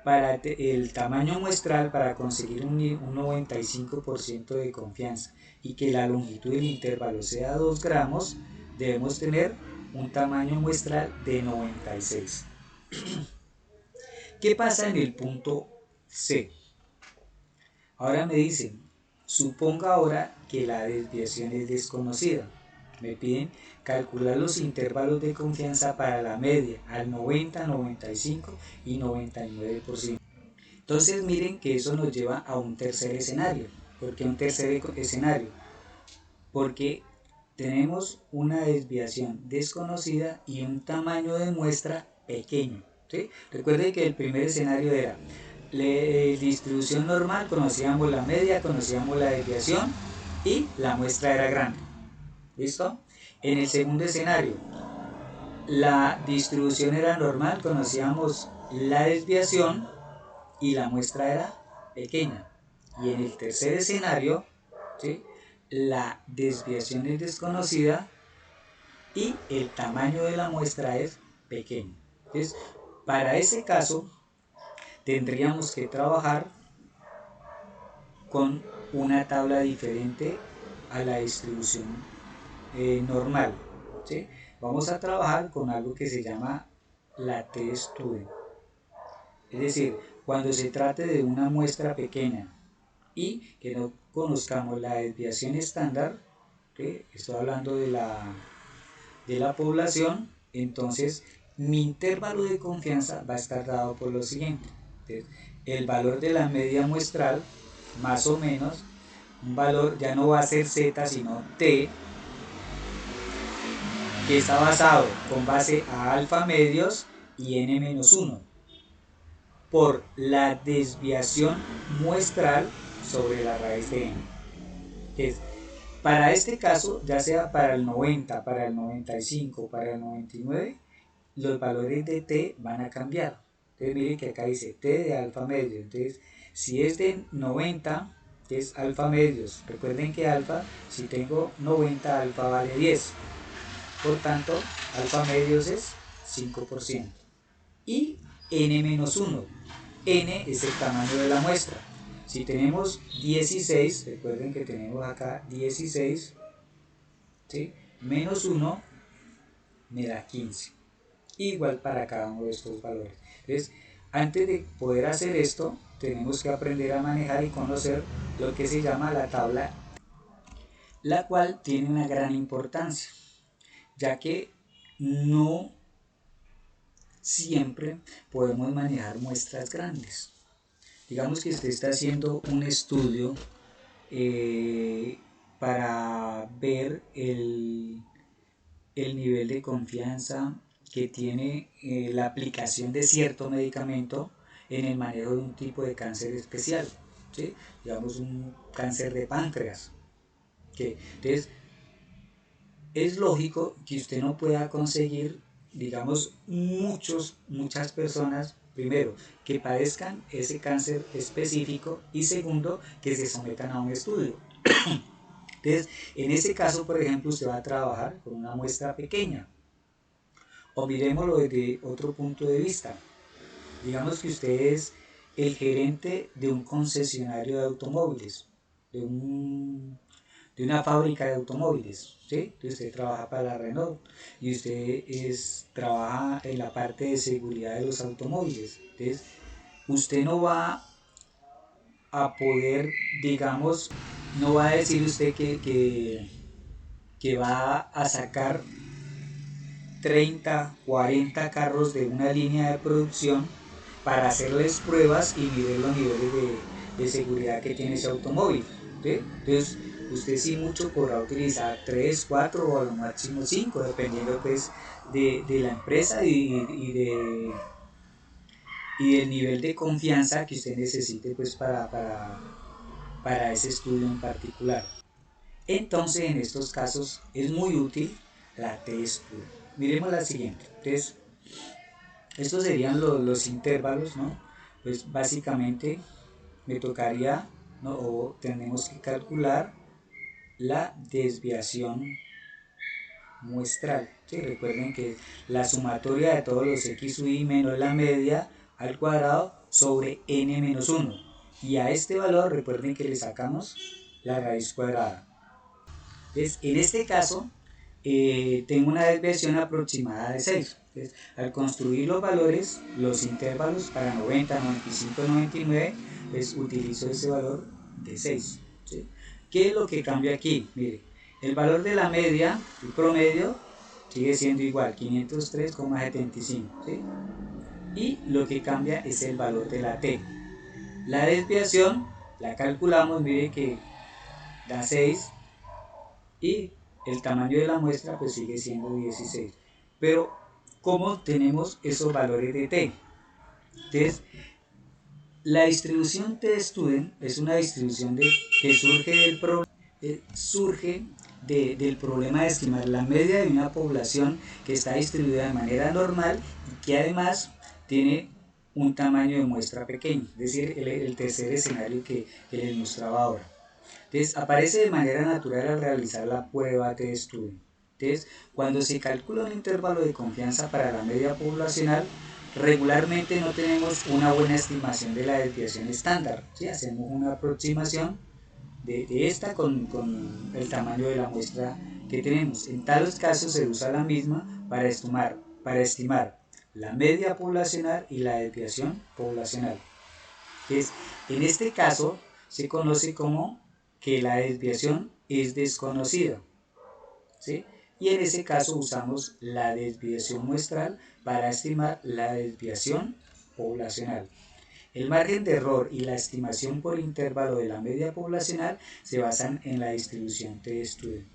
para el tamaño muestral, para conseguir un 95% de confianza y que la longitud del intervalo sea 2 gramos, debemos tener un tamaño muestral de 96. ¿Qué pasa en el punto C? Ahora me dicen, suponga ahora que la desviación es desconocida. Me piden calcular los intervalos de confianza para la media al 90, 95 y 99%. Entonces miren que eso nos lleva a un tercer escenario. ¿Por qué un tercer escenario? Porque tenemos una desviación desconocida y un tamaño de muestra pequeño, ¿sí? Recuerden que el primer escenario era distribución normal, conocíamos la media, conocíamos la desviación y la muestra era grande. ¿Listo? En el segundo escenario, la distribución era normal, conocíamos la desviación y la muestra era pequeña. Y en el tercer escenario, ¿sí?, la desviación es desconocida y el tamaño de la muestra es pequeño. Entonces, para ese caso, tendríamos que trabajar con una tabla diferente a la distribución normal, ¿sí? Vamos a trabajar con algo que se llama la t-student. Es decir, cuando se trate de una muestra pequeña y que no conozcamos la desviación estándar, ¿sí?, estoy hablando de la población, entonces mi intervalo de confianza va a estar dado por lo siguiente. Entonces, el valor de la media muestral, más o menos, un valor ya no va a ser Z sino T, que está basado con base a alfa medios y n-1 por la desviación muestral sobre la raíz de n. Es, para este caso, ya sea para el 90, para el 95, para el 99, los valores de t van a cambiar. Entonces miren que acá dice t de alfa medio. Entonces, si es de 90, es alfa medios. Recuerden que alfa, si tengo 90, alfa vale 10. Por tanto, alfa medios es 5%. Y n-1. N es el tamaño de la muestra. Si tenemos 16, recuerden que tenemos acá 16, ¿sí? Menos 1 me da 15. Igual para cada uno de estos valores. Entonces, antes de poder hacer esto, tenemos que aprender a manejar y conocer lo que se llama la tabla, la cual tiene una gran importancia, ya que no siempre podemos manejar muestras grandes. Digamos que usted está haciendo un estudio para ver el nivel de confianza que tiene la aplicación de cierto medicamento en el manejo de un tipo de cáncer especial, ¿sí? Digamos un cáncer de páncreas. ¿Okay? Entonces, es lógico que usted no pueda conseguir, digamos, muchas personas, primero, que padezcan ese cáncer específico y segundo, que se sometan a un estudio. Entonces, en ese caso, por ejemplo, usted va a trabajar con una muestra pequeña. O miremoslo desde otro punto de vista. Digamos que usted es el gerente de un concesionario de automóviles, de una fábrica de automóviles, ¿sí? Usted trabaja para la Renault y usted trabaja en la parte de seguridad de los automóviles. Entonces, usted no va a poder, digamos, no va a decir usted que va a sacar 30, 40 carros de una línea de producción para hacerles pruebas y medir los niveles de seguridad que tiene ese automóvil. ¿Sí? Entonces, usted sí mucho podrá utilizar 3, 4 o a lo máximo 5, dependiendo pues de la empresa y del nivel de confianza que usted necesite pues para ese estudio en particular. Entonces, en estos casos es muy útil la T-Studio. Miremos la siguiente. Entonces, estos serían los intervalos, ¿no? Pues básicamente me tocaría, ¿no? O tenemos que calcular la desviación muestral. ¿Sí? Recuerden que la sumatoria de todos los x y menos la media al cuadrado sobre n menos 1. Y a este valor recuerden que le sacamos la raíz cuadrada. Entonces, en este caso, tengo una desviación aproximada de 6. Entonces, al construir los valores, los intervalos para 90, 95, 99, pues utilizo ese valor de 6. ¿Sí? ¿Qué es lo que cambia aquí? Mire, el valor de la media, el promedio, sigue siendo igual, 503,75. ¿Sí? Y lo que cambia es el valor de la t. La desviación la calculamos, mire que da 6 y el tamaño de la muestra pues sigue siendo 16. Pero, ¿cómo tenemos esos valores de t? Entonces, la distribución t-student es una distribución que surge del problema de estimar la media de una población que está distribuida de manera normal y que además tiene un tamaño de muestra pequeño, es decir, el tercer escenario que les mostraba ahora. Entonces, aparece de manera natural al realizar la prueba T-Student. Entonces, cuando se calcula un intervalo de confianza para la media poblacional, regularmente no tenemos una buena estimación de la desviación estándar. ¿Sí? Hacemos una aproximación de esta con el tamaño de la muestra que tenemos. En tales casos se usa la misma para estimar la media poblacional y la desviación poblacional. Entonces, en este caso se conoce como que la desviación es desconocida, ¿sí? Y en ese caso usamos la desviación muestral para estimar la desviación poblacional. El margen de error y la estimación por intervalo de la media poblacional se basan en la distribución t-student.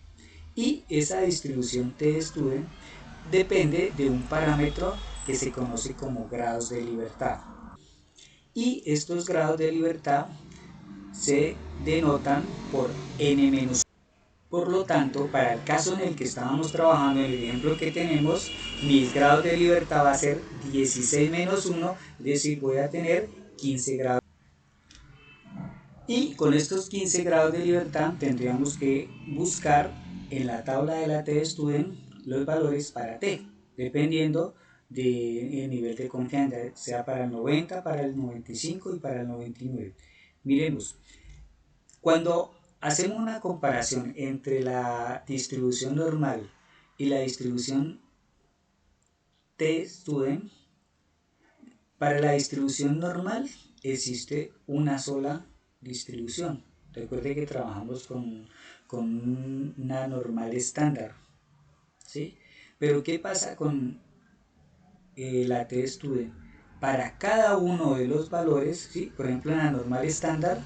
Y esa distribución t-student depende de un parámetro que se conoce como grados de libertad. Y estos grados de libertad se denotan por n-1. Por lo tanto, para el caso en el que estábamos trabajando, en el ejemplo que tenemos, mis grados de libertad va a ser 16 menos 1, es decir, voy a tener 15 grados. Y con estos 15 grados de libertad tendríamos que buscar en la tabla de la t-student los valores para t, dependiendo del nivel de confianza, sea para el 90, para el 95 y para el 99. Miremos, cuando hacemos una comparación entre la distribución normal y la distribución t-student, para la distribución normal existe una sola distribución. Recuerde que trabajamos con una normal estándar, ¿sí? Pero ¿qué pasa con la t-student? Para cada uno de los valores, ¿sí? Por ejemplo en la normal estándar,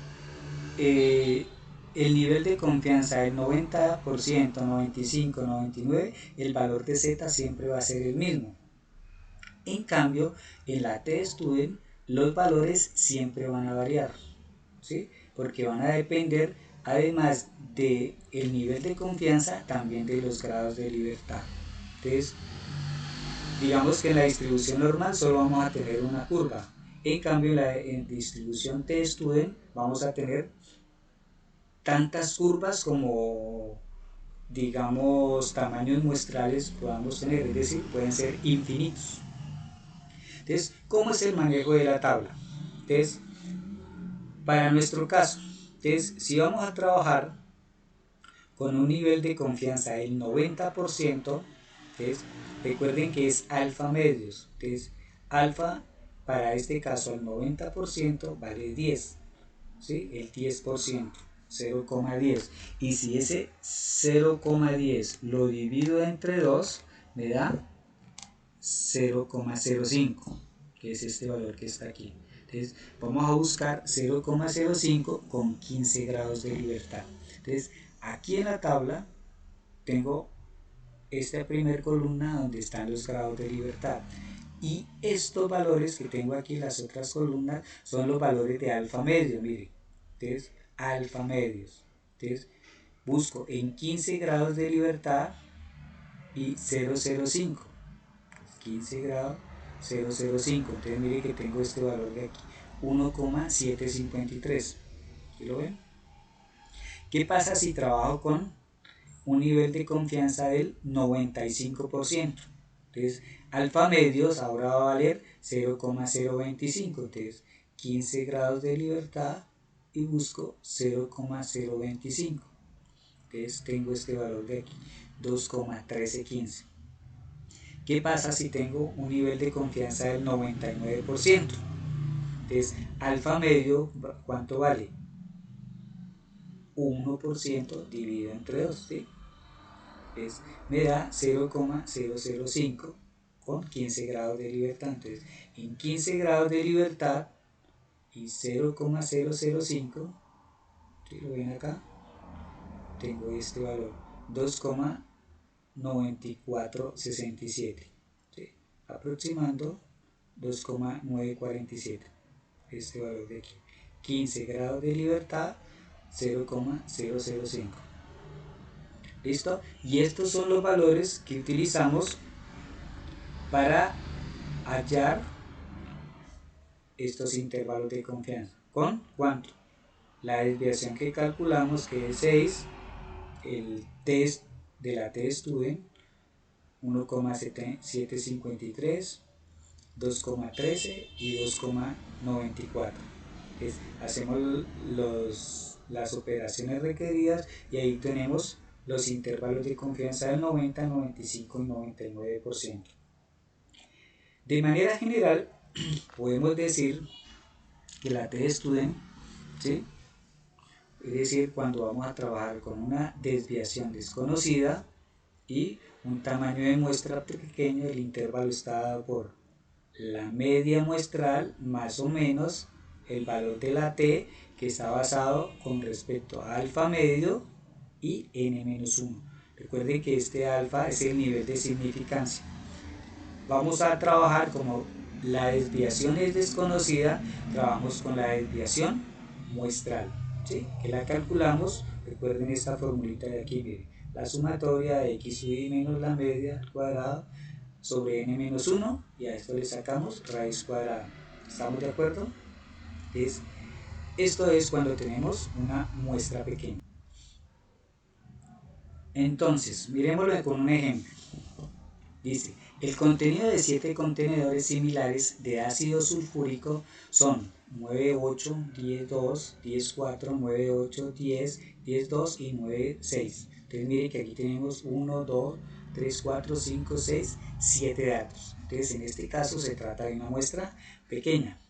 el nivel de confianza del 90%, 95%, 99%, el valor de z siempre va a ser el mismo. En cambio, en la t-student los valores siempre van a variar, ¿sí? Porque van a depender, además del nivel de confianza, también de los grados de libertad. Entonces, digamos que en la distribución normal solo vamos a tener una curva. En cambio, en la distribución t-student vamos a tener tantas curvas como, digamos, tamaños muestrales podamos tener, es decir, pueden ser infinitos. Entonces, ¿cómo es el manejo de la tabla? Entonces, para nuestro caso, entonces, si vamos a trabajar con un nivel de confianza del 90%, entonces, recuerden que es alfa medios. Entonces, alfa para este caso al 90% vale 10, ¿sí? El 10%. 0,10, y si ese 0,10 lo divido entre 2 me da 0,05, que es este valor que está aquí. Entonces vamos a buscar 0,05 con 15 grados de libertad. Entonces aquí en la tabla tengo esta primera columna donde están los grados de libertad, y estos valores que tengo aquí en las otras columnas son los valores de alfa medio. Miren, entonces alfa medios. Entonces busco en 15 grados de libertad y 0,05. 15 grados 0,05. Entonces mire que tengo este valor de aquí, 1,753. ¿Sí lo ven? ¿Qué pasa si trabajo con un nivel de confianza del 95%? Entonces alfa medios ahora va a valer 0,025. Entonces 15 grados de libertad y busco 0,025. Entonces tengo este valor de aquí, 2,1315. ¿Qué pasa si tengo un nivel de confianza del 99%? Entonces alfa medio, ¿cuánto vale? 1% dividido entre 2, ¿sí? Entonces me da 0,005 con 15 grados de libertad. Entonces en 15 grados de libertad y 0,005, ¿sí lo ven acá? Tengo este valor, 2,9467, ¿sí? Aproximando 2,947, este valor de aquí, 15 grados de libertad, 0,005. ¿Listo? Y estos son los valores que utilizamos para hallar estos intervalos de confianza. ¿Con cuánto? La desviación que calculamos, que es 6, el test de la t-student, 1,753, 2,13 y 2,94. Hacemos las operaciones requeridas y ahí tenemos los intervalos de confianza del 90, 95 y 99%. De manera general, podemos decir que la t-student, ¿sí? Es decir, cuando vamos a trabajar con una desviación desconocida y un tamaño de muestra pequeño, el intervalo está dado por la media muestral más o menos el valor de la t que está basado con respecto a alfa medio y n-1. Recuerden que este alfa es el nivel de significancia. Vamos a trabajar, como la desviación es desconocida, trabajamos con la desviación muestral, ¿sí? Que la calculamos, recuerden esta formulita de aquí, miren, la sumatoria de x sub i menos la media al cuadrado sobre n-1, y a esto le sacamos raíz cuadrada. ¿Estamos de acuerdo? Esto es cuando tenemos una muestra pequeña. Entonces, miremoslo con un ejemplo. Dice, el contenido de 7 contenedores similares de ácido sulfúrico son 9, 8, 10, 2, 10, 4, 9, 8, 10, 10, 2 y 9, 6. Entonces mire que aquí tenemos 1, 2, 3, 4, 5, 6, 7 datos. Entonces en este caso se trata de una muestra pequeña.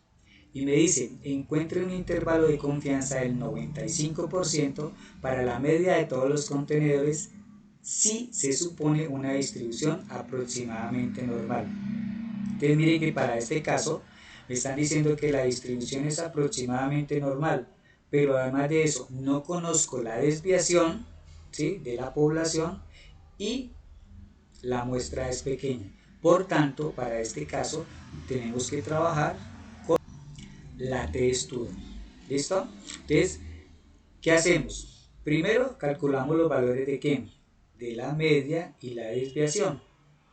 Y me dice, encuentre un intervalo de confianza del 95% para la media de todos los contenedores si se supone una distribución aproximadamente normal. Entonces mire que para este caso me están diciendo que la distribución es aproximadamente normal, pero además de eso no conozco la desviación, ¿sí?, de la población, y la muestra es pequeña. Por tanto, para este caso tenemos que trabajar con la t-estudio. ¿Listo? Entonces, ¿qué hacemos? Primero calculamos los valores de ¿qué? De la media y la desviación.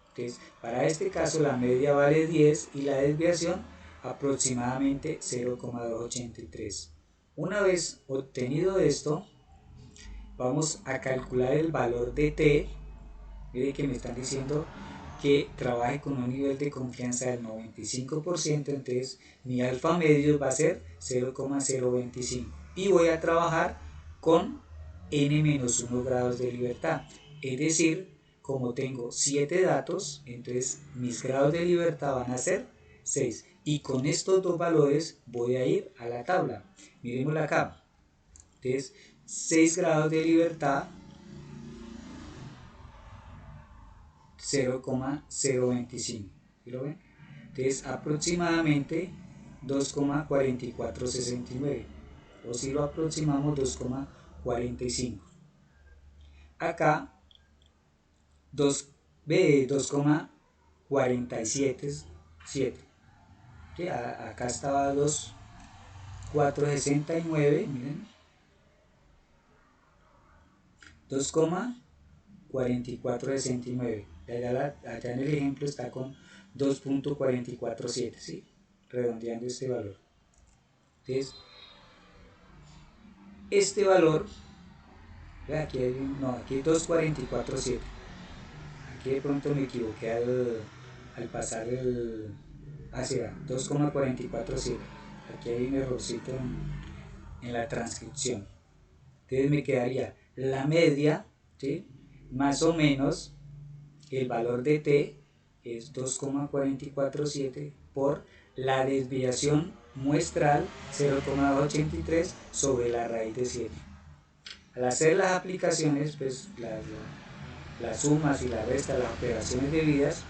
Entonces, para este caso la media vale 10 y la desviación aproximadamente 0,283. Una vez obtenido esto, vamos a calcular el valor de t. Mire que me están diciendo que trabaje con un nivel de confianza del 95%, entonces mi alfa medio va a ser 0,025 y voy a trabajar con n-1 grados de libertad, es decir, como tengo 7 datos, entonces mis grados de libertad van a ser 6, y con estos dos valores voy a ir a la tabla. Miremosla acá. Entonces 6 grados de libertad, 0,025. ¿Sí lo ven? Entonces aproximadamente 2,4469, o si lo aproximamos 2,45. Acá 2,477. ¿Sí? Acá estaba 2,469, miren, 2,4469. Allá en el ejemplo está con 2,447, ¿sí? Redondeando este valor. Entonces, este valor, aquí hay 2,447. Aquí de pronto me equivoqué al pasar el hacia 2,447. Aquí hay un errorcito en la transcripción. Entonces me quedaría la media, ¿sí?, más o menos el valor de t es 2,447 por la desviación muestral 0,283 sobre la raíz de 7. Al hacer las aplicaciones, pues las sumas y la resta, las operaciones debidas,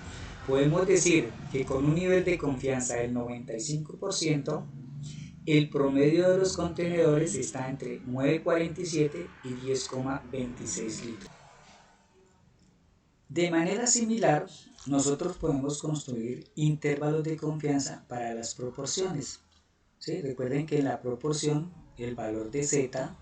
podemos decir que con un nivel de confianza del 95%, el promedio de los contenedores está entre 9,47 y 10,26 litros. De manera similar, nosotros podemos construir intervalos de confianza para las proporciones. ¿Sí? Recuerden que en la proporción, el valor de z,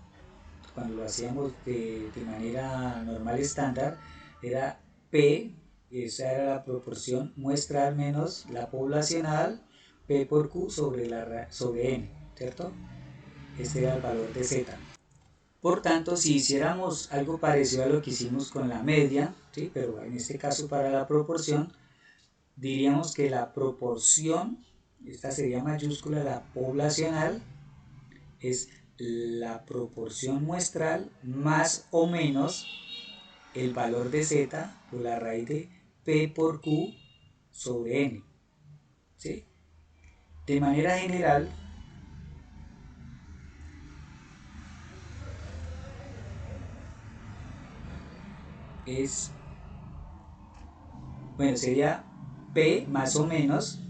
cuando lo hacíamos de manera normal estándar, era P, esa era la proporción muestral menos la poblacional, P por Q sobre N, ¿cierto? Este era el valor de Z. Por tanto, si hiciéramos algo parecido a lo que hicimos con la media, ¿sí?, pero en este caso para la proporción, diríamos que la proporción, esta sería mayúscula, la poblacional, es la proporción muestral más o menos el valor de z por la raíz de P por Q sobre N. ¿Sí? De manera general, sería P más o menos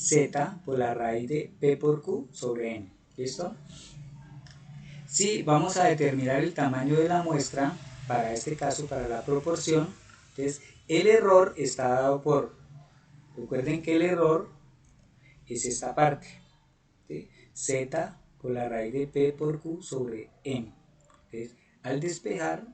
Z por la raíz de P por Q sobre N. ¿Listo? Si vamos a determinar el tamaño de la muestra, para este caso, para la proporción, entonces el error está dado por, recuerden que el error es esta parte, ¿sí? Z por la raíz de P por Q sobre N. Entonces, al despejar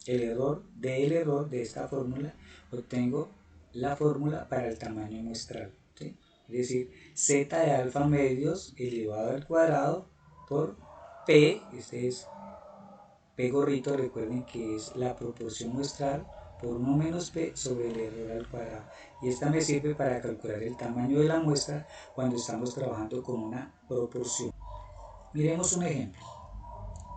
el error de esta fórmula, obtengo la fórmula para el tamaño muestral, ¿sí? Es decir, z de alfa medios elevado al cuadrado por P, este es P gorrito, recuerden que es la proporción muestral por 1 menos P sobre el error al cuadrado. Y esta me sirve para calcular el tamaño de la muestra cuando estamos trabajando con una proporción. Miremos un ejemplo.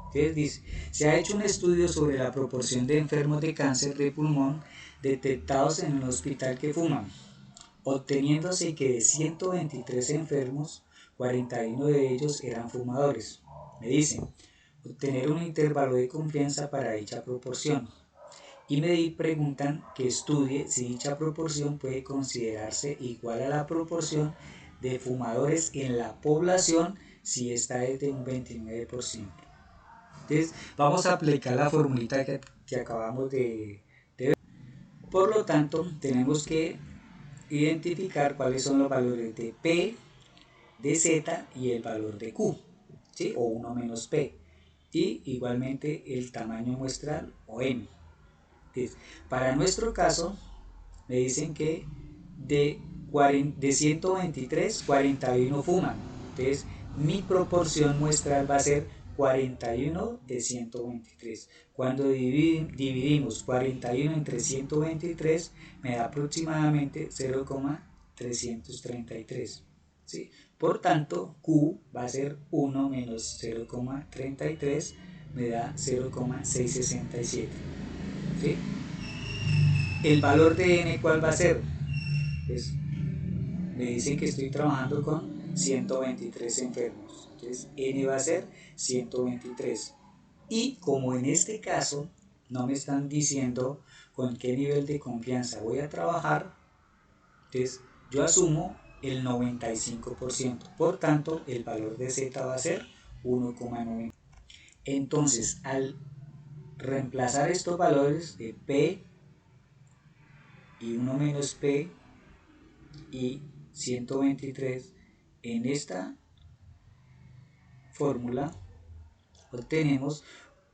Entonces dice, se ha hecho un estudio sobre la proporción de enfermos de cáncer de pulmón detectados en un hospital que fuman, obteniéndose que de 123 enfermos, 41 de ellos eran fumadores. Me dicen, obtener un intervalo de confianza para dicha proporción. Y me preguntan que estudie si dicha proporción puede considerarse igual a la proporción de fumadores en la población si esta es de un 29%. Entonces vamos a aplicar la formulita que acabamos de ver. Por lo tanto, tenemos que identificar cuáles son los valores de P, de Z y el valor de Q, ¿sí? O 1 menos P. Y igualmente el tamaño muestral o M. Entonces, para nuestro caso, me dicen que de 123, 41 fuman. Entonces, mi proporción muestral va a ser 41 de 123. Cuando dividimos 41 entre 123, me da aproximadamente 0,333. ¿Sí? Por tanto, Q va a ser 1 menos 0,33, me da 0,667. ¿Sí? El valor de N, ¿cuál va a ser? Pues me dicen que estoy trabajando con 123 enfermos. Entonces N va a ser 123. Y como en este caso no me están diciendo con qué nivel de confianza voy a trabajar, entonces yo asumo el 95%. Por tanto, el valor de Z va a ser 1,9. Entonces, al reemplazar estos valores de P y 1 menos P y 123 en esta fórmula, obtenemos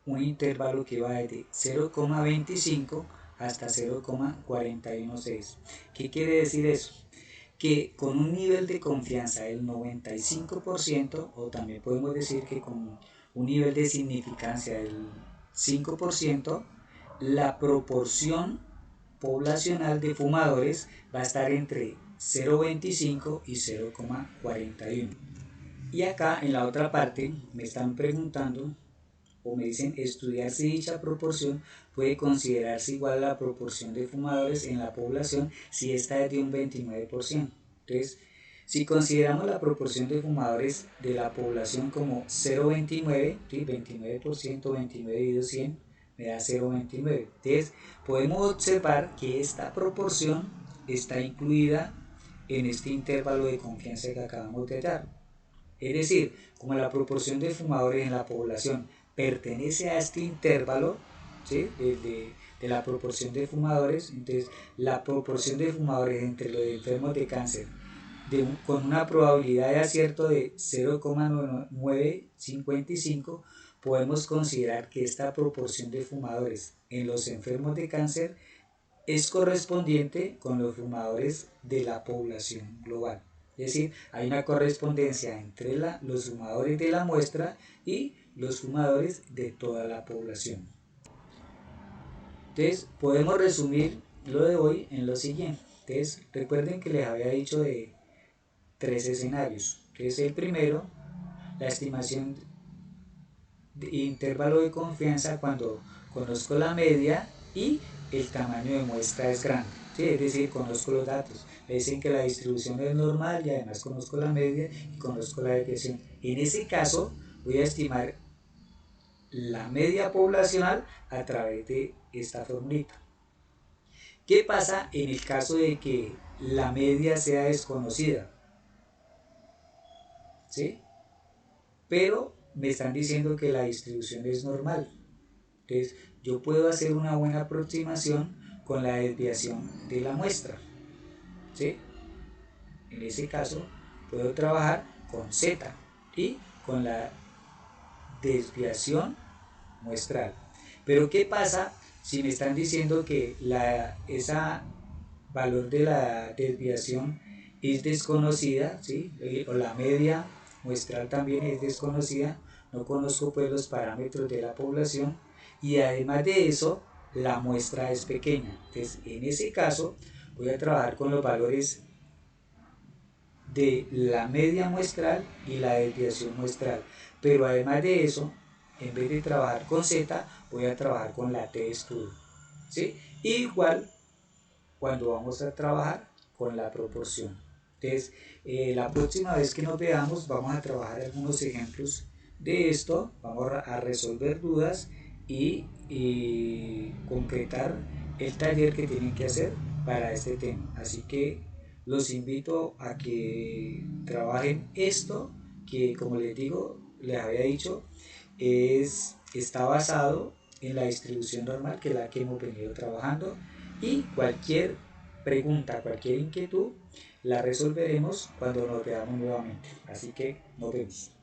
un intervalo que va desde 0,25 hasta 0,416. ¿Qué quiere decir eso? Que con un nivel de confianza del 95%, o también podemos decir que con un nivel de significancia del 5%, la proporción poblacional de fumadores va a estar entre 0,25 y 0,41. Y acá en la otra parte me están preguntando o me dicen estudiar si dicha proporción puede considerarse igual a la proporción de fumadores en la población si esta es de un 29%. Entonces, si consideramos la proporción de fumadores de la población como 0,29, ¿sí? 29%, 29 dividido 100 me da 0,29. Entonces, podemos observar que esta proporción está incluida en este intervalo de confianza que acabamos de dar. Es decir, como la proporción de fumadores en la población pertenece a este intervalo, ¿sí? de la proporción de fumadores, entonces la proporción de fumadores entre los enfermos de cáncer con una probabilidad de acierto de 0,955, podemos considerar que esta proporción de fumadores en los enfermos de cáncer es correspondiente con los fumadores de la población global. Es decir, hay una correspondencia entre los fumadores de la muestra y los fumadores de toda la población. Entonces, podemos resumir lo de hoy en lo siguiente. Entonces, recuerden que les había dicho de 3 escenarios. Entonces, el primero, la estimación de intervalo de confianza cuando conozco la media y el tamaño de muestra es grande. ¿Sí? Es decir, conozco los datos. Me dicen que la distribución es normal y además conozco la media y conozco la desviación. En ese caso, voy a estimar la media poblacional a través de esta formulita. ¿Qué pasa en el caso de que la media sea desconocida? ¿Sí? Pero me están diciendo que la distribución es normal. Entonces, yo puedo hacer una buena aproximación con la desviación de la muestra. ¿Sí? En ese caso, puedo trabajar con Z y con la desviación muestral. Pero ¿qué pasa si me están diciendo que esa valor de la desviación es desconocida, ¿sí? O la media muestral también es desconocida, no conozco pues los parámetros de la población y además de eso la muestra es pequeña? Entonces en ese caso voy a trabajar con los valores de la media muestral y la desviación muestral, pero además de eso, en vez de trabajar con Z, voy a trabajar con la T-estudio, ¿sí? Igual cuando vamos a trabajar con la proporción. Entonces, la próxima vez que nos veamos, vamos a trabajar algunos ejemplos de esto, vamos a resolver dudas y concretar el taller que tienen que hacer para este tema. Así que los invito a que trabajen esto, que como les digo, les había dicho, está basado en la distribución normal, que es la que hemos venido trabajando, y cualquier pregunta, cualquier inquietud, la resolveremos cuando nos veamos nuevamente. Así que nos vemos.